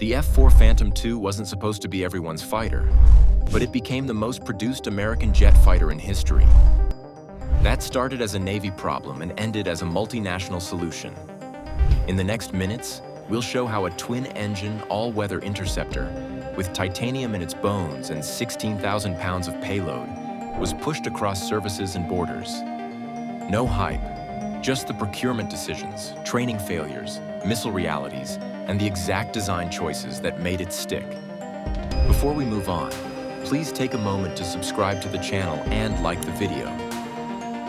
The F-4 Phantom II wasn't supposed to be everyone's fighter, but it became the most produced American jet fighter in history. That started as a Navy problem and ended as a multinational solution. In the next minutes, we'll show how a twin-engine, all-weather interceptor, with titanium in its bones and 16,000 pounds of payload, was pushed across services and borders. No hype, just the procurement decisions, training failures, missile realities, and the exact design choices that made it stick. Before we move on, please take a moment to subscribe to the channel and like the video.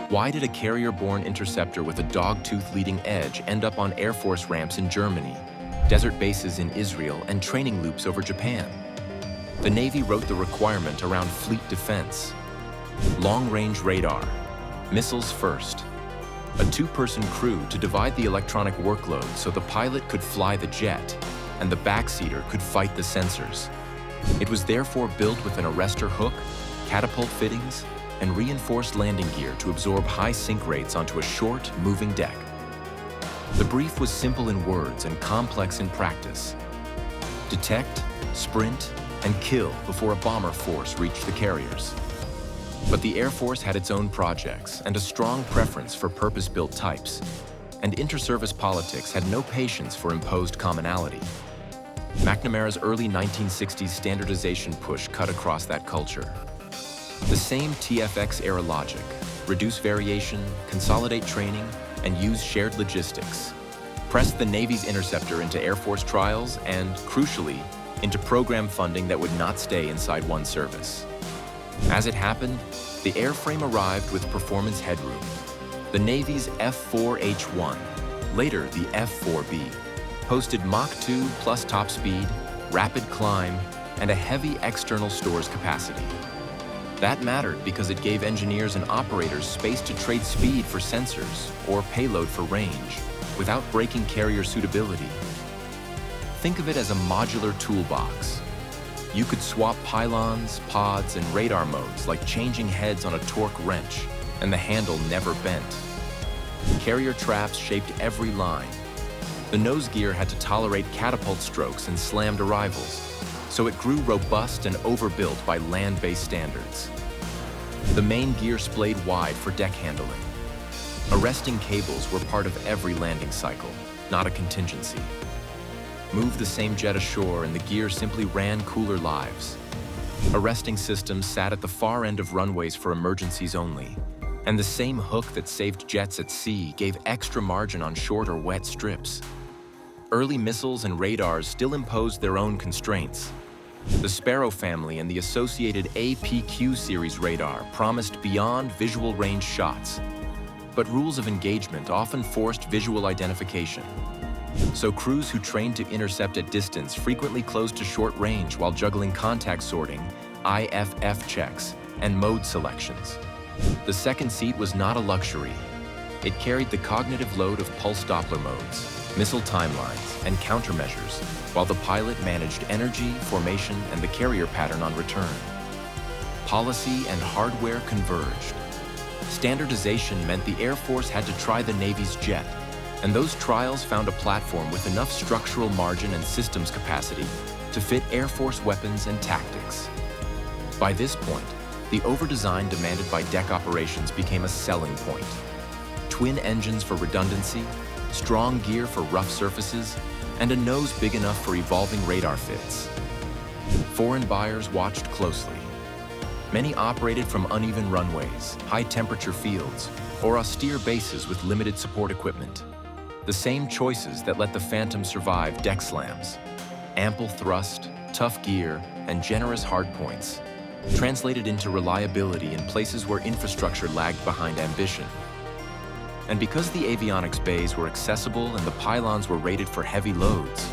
Why did a carrier-borne interceptor with a dog-tooth leading edge end up on Air Force ramps in Germany, desert bases in Israel, and training loops over Japan? The Navy wrote the requirement around fleet defense. Long-range radar, missiles first. A two-person crew to divide the electronic workload so the pilot could fly the jet and the backseater could fight the sensors. It was therefore built with an arrestor hook, catapult fittings, and reinforced landing gear to absorb high sink rates onto a short, moving deck. The brief was simple in words and complex in practice. Detect, sprint, and kill before a bomber force reached the carriers. But the Air Force had its own projects and a strong preference for purpose-built types, and inter-service politics had no patience for imposed commonality. McNamara's early 1960s standardization push cut across that culture. The same TFX-era logic: reduce variation, consolidate training, and use shared logistics, pressed the Navy's interceptor into Air Force trials and, crucially, into program funding that would not stay inside one service. As it happened, the airframe arrived with performance headroom. The Navy's F-4H1, later the F-4B, posted Mach 2 plus top speed, rapid climb, and a heavy external stores capacity. That mattered because it gave engineers and operators space to trade speed for sensors or payload for range without breaking carrier suitability. Think of it as a modular toolbox. You could swap pylons, pods, and radar modes like changing heads on a torque wrench, and the handle never bent. Carrier traps shaped every line. The nose gear had to tolerate catapult strokes and slammed arrivals, so it grew robust and overbuilt by land-based standards. The main gear splayed wide for deck handling. Arresting cables were part of every landing cycle, not a contingency. Move the same jet ashore and the gear simply ran cooler lives. Arresting systems sat at the far end of runways for emergencies only, and the same hook that saved jets at sea gave extra margin on short or wet strips. Early missiles and radars still imposed their own constraints. The Sparrow family and the associated APQ series radar promised beyond visual range shots, but rules of engagement often forced visual identification. So crews who trained to intercept at distance frequently closed to short range while juggling contact sorting, IFF checks, and mode selections. The second seat was not a luxury. It carried the cognitive load of pulse Doppler modes, missile timelines, and countermeasures, while the pilot managed energy, formation, and the carrier pattern on return. Policy and hardware converged. Standardization meant the Air Force had to try the Navy's jet, and those trials found a platform with enough structural margin and systems capacity to fit Air Force weapons and tactics. By this point, the over-design demanded by deck operations became a selling point. Twin engines for redundancy, strong gear for rough surfaces, and a nose big enough for evolving radar fits. Foreign buyers watched closely. Many operated from uneven runways, high-temperature fields, or austere bases with limited support equipment. The same choices that let the Phantom survive deck slams. Ample thrust, tough gear, and generous hardpoints translated into reliability in places where infrastructure lagged behind ambition. And because the avionics bays were accessible and the pylons were rated for heavy loads,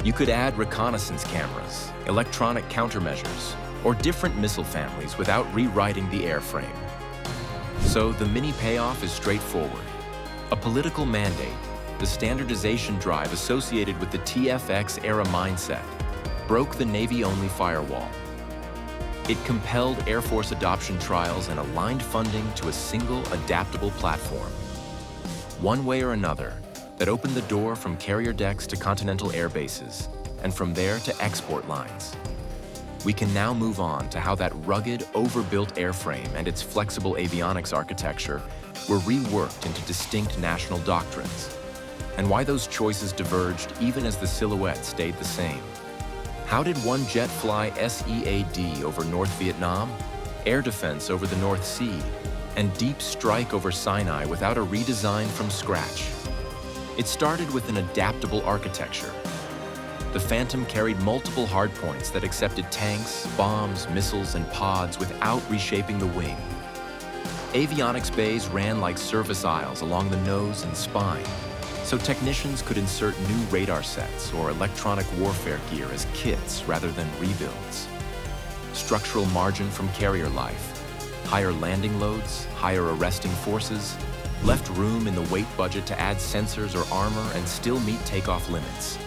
you could add reconnaissance cameras, electronic countermeasures, or different missile families without rewriting the airframe. So the mini payoff is straightforward. A political mandate, the standardization drive associated with the TFX-era mindset, broke the Navy-only firewall. It compelled Air Force adoption trials and aligned funding to a single adaptable platform. One way or another, that opened the door from carrier decks to continental air bases, and from there to export lines. We can now move on to how that rugged, overbuilt airframe and its flexible avionics architecture were reworked into distinct national doctrines, and why those choices diverged even as the silhouette stayed the same. How did one jet fly SEAD over North Vietnam, air defense over the North Sea, and deep strike over Sinai without a redesign from scratch? It started with an adaptable architecture. The Phantom carried multiple hardpoints that accepted tanks, bombs, missiles, and pods without reshaping the wing. Avionics bays ran like service aisles along the nose and spine, so technicians could insert new radar sets or electronic warfare gear as kits rather than rebuilds. Structural margin from carrier life, higher landing loads, higher arresting forces, left room in the weight budget to add sensors or armor and still meet takeoff limits.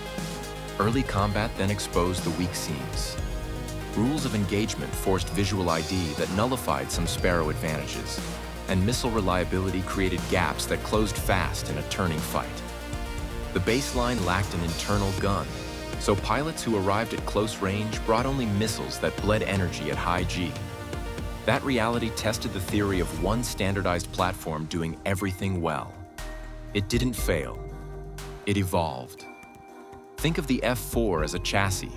Early combat then exposed the weak seams. Rules of engagement forced visual ID that nullified some Sparrow advantages, and missile reliability created gaps that closed fast in a turning fight. The baseline lacked an internal gun, so pilots who arrived at close range brought only missiles that bled energy at high G. That reality tested the theory of one standardized platform doing everything well. It didn't fail. It evolved. Think of the F-4 as a chassis.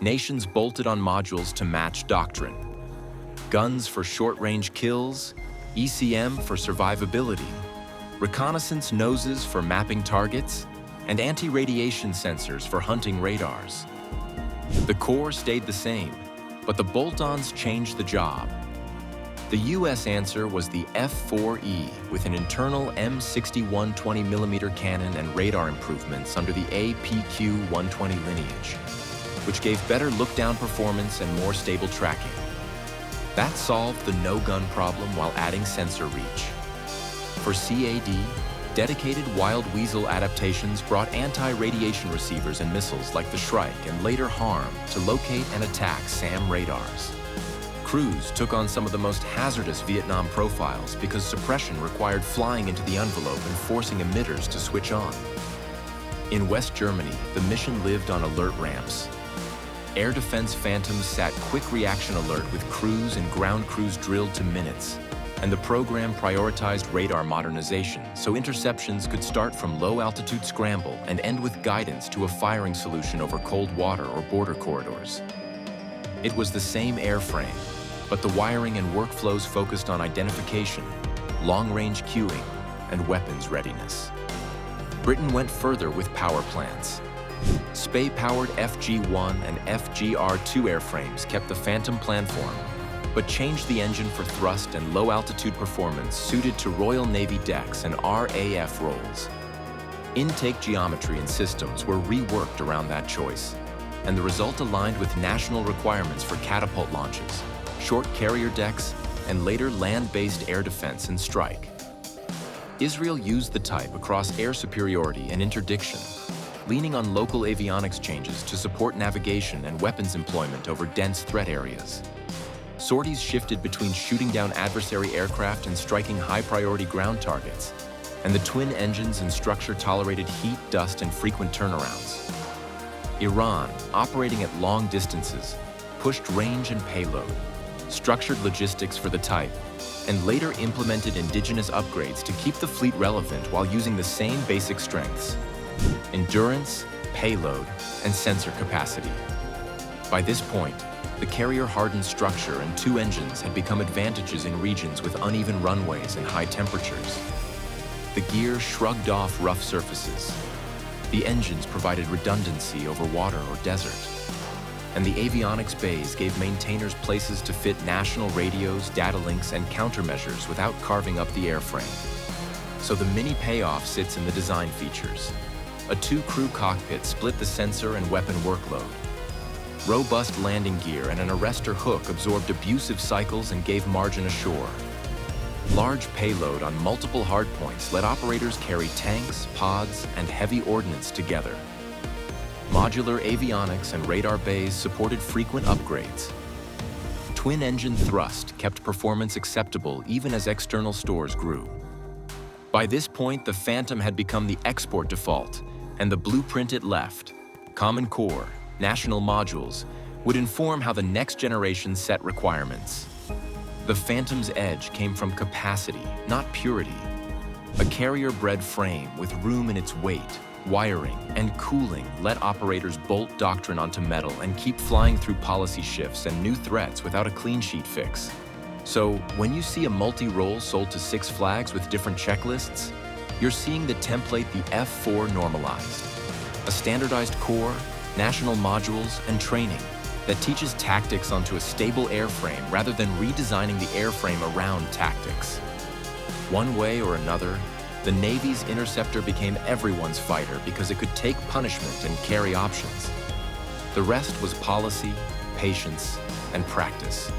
Nations bolted on modules to match doctrine. Guns for short-range kills, ECM for survivability, reconnaissance noses for mapping targets, and anti-radiation sensors for hunting radars. The core stayed the same, but the bolt-ons changed the job. The US answer was the F-4E with an internal M61 20mm cannon and radar improvements under the APQ-120 lineage, which gave better look-down performance and more stable tracking. That solved the no-gun problem while adding sensor reach. For CAD, dedicated Wild Weasel adaptations brought anti-radiation receivers and missiles like the Shrike and later HARM to locate and attack SAM radars. Crews took on some of the most hazardous Vietnam profiles because suppression required flying into the envelope and forcing emitters to switch on. In West Germany, the mission lived on alert ramps. Air defense Phantoms sat quick reaction alert with crews and ground crews drilled to minutes, and the program prioritized radar modernization so interceptions could start from low-altitude scramble and end with guidance to a firing solution over cold water or border corridors. It was the same airframe, but the wiring and workflows focused on identification, long-range queuing, and weapons readiness. Britain went further with power plants. Spey-powered FG-1 and FGR-2 airframes kept the Phantom platform, but changed the engine for thrust and low-altitude performance suited to Royal Navy decks and RAF roles. Intake geometry and systems were reworked around that choice, and the result aligned with national requirements for catapult launches, short carrier decks, and later land-based air defense and strike. Israel used the type across air superiority and interdiction, leaning on local avionics changes to support navigation and weapons employment over dense threat areas. Sorties shifted between shooting down adversary aircraft and striking high-priority ground targets, and the twin engines and structure tolerated heat, dust, and frequent turnarounds. Iran, operating at long distances, pushed range and payload, structured logistics for the type, and later implemented indigenous upgrades to keep the fleet relevant while using the same basic strengths: endurance, payload, and sensor capacity. By this point, the carrier-hardened structure and two engines had become advantages in regions with uneven runways and high temperatures. The gear shrugged off rough surfaces. The engines provided redundancy over water or desert. And the avionics bays gave maintainers places to fit national radios, data links, and countermeasures without carving up the airframe. So the mini payoff sits in the design features. A two-crew cockpit split the sensor and weapon workload. Robust landing gear and an arrestor hook absorbed abusive cycles and gave margin ashore. Large payload on multiple hardpoints let operators carry tanks, pods, and heavy ordnance together. Modular avionics and radar bays supported frequent upgrades. Twin-engine thrust kept performance acceptable even as external stores grew. By this point, the Phantom had become the export default, and the blueprint it left: Common Core, national modules, would inform how the next generation set requirements. The Phantom's edge came from capacity, not purity. A carrier-bred frame with room in its weight, wiring, and cooling let operators bolt doctrine onto metal and keep flying through policy shifts and new threats without a clean sheet fix. So, when you see a multi-role sold to Six Flags with different checklists, you're seeing the template the F-4 normalized. A standardized core, national modules, and training that teaches tactics onto a stable airframe rather than redesigning the airframe around tactics. One way or another, the Navy's interceptor became everyone's fighter because it could take punishment and carry options. The rest was policy, patience, and practice.